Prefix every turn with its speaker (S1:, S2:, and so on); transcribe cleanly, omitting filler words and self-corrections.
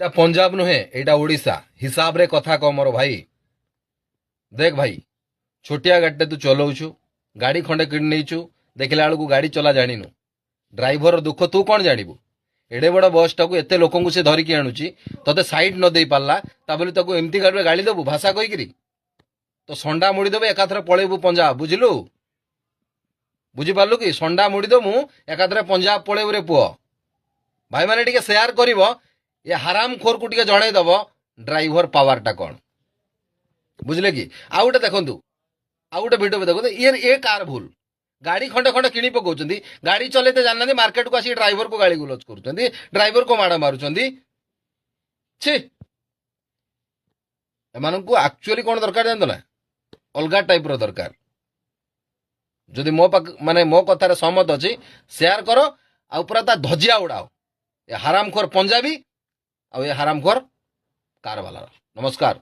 S1: এটা পঞ্জাব নুহে, এটা ওড়িশা। হিসাବରେ କଥା କହ ମୋର ଭାଇ। দেখ ভাই, ଛୋଟିଆ ଗାଡ଼ିଟେ ତୁ ଚଲଉଛୁ, ଗାଡ଼ି ଖଣ୍ଡେ କିଣି ନେଇଛୁ, ଦେଖିଲା ବେଳକୁ ଗାଡ଼ି ଚଲା ଜାଣିନୁ। ଡ୍ରାଇଭରର ଦୁଃଖ ତୁ କ'ଣ ଜାଣିବୁ? ଏଡ଼େ ବଡ଼ ବସ୍ଟାକୁ ଏତେ ଲୋକଙ୍କୁ ସେ ଧରିକି ଆଣୁଛି, ତତେ ସାଇଡ୍ ନ ଦେଇ ପାରିଲା, ତା ବୋଲି ତାକୁ ଏମିତି ଗାଡ଼ିରେ ଗାଳି ଦେବୁ ଭାଷା କହିକିରି? ତ ସଣ୍ଡା ମୁଡ଼ିଦେବେ, ଏକାଥରେ ପଳେଇବୁ ପଞ୍ଜାବ, ବୁଝିଲୁ? ବୁଝିପାରିଲୁ କି? ସଣ୍ଡା ମୁଡ଼ିଦେବୁ, ଏକାଥରେ ପଞ୍ଜାବ ପଳେଇବୁ ରେ ପୁଅ। ଭାଇମାନେ ଟିକେ ସେୟାର କରିବ, ଏ ହାରାମ ଖୋରକୁ ଟିକେ ଜଣେଇଦବ ଡ୍ରାଇଭର ପାୱାରଟା କ'ଣ, ବୁଝିଲେ କି? ଆଉ ଗୋଟେ ଦେଖନ୍ତୁ, ଆଉ ଗୋଟେ ଭିଡ଼ିଓ ଦେଖନ୍ତୁ, ଏ କାର ଭୁଲ। ଗାଡ଼ି ଖଣ୍ଡେ ଖଣ୍ଡେ କିଣି ପକାଉଛନ୍ତି, ଗାଡ଼ି ଚଲେଇତେ ଜାଣିନାହାନ୍ତି, ମାର୍କେଟକୁ ଆସିକି ଡ୍ରାଇଭରକୁ ଗାଳି ଗୁଲଜ କରୁଛନ୍ତି, ଡ୍ରାଇଭରକୁ ମାଡ଼ ମାରୁଛନ୍ତି। ଛି, ଏମାନଙ୍କୁ ଆକ୍ଚୁଆଲି କ'ଣ ଦରକାର ଜାଣିଛ ନା? ଅଲଗା ଟାଇପ୍ର ଦରକାର। ଯଦି ମାନେ ମୋ କଥାରେ ସହମତ ଅଛି, ସେୟାର କର, ଆଉ ପୁରା ତା ଧଜିଆ ଉଡ଼ାଅ ଏ ହାରାମଖୋର ପଞ୍ଜାବୀ ଆଉ ଏ ହାରାମଖୋର କାରବାଲାର। ନମସ୍କାର।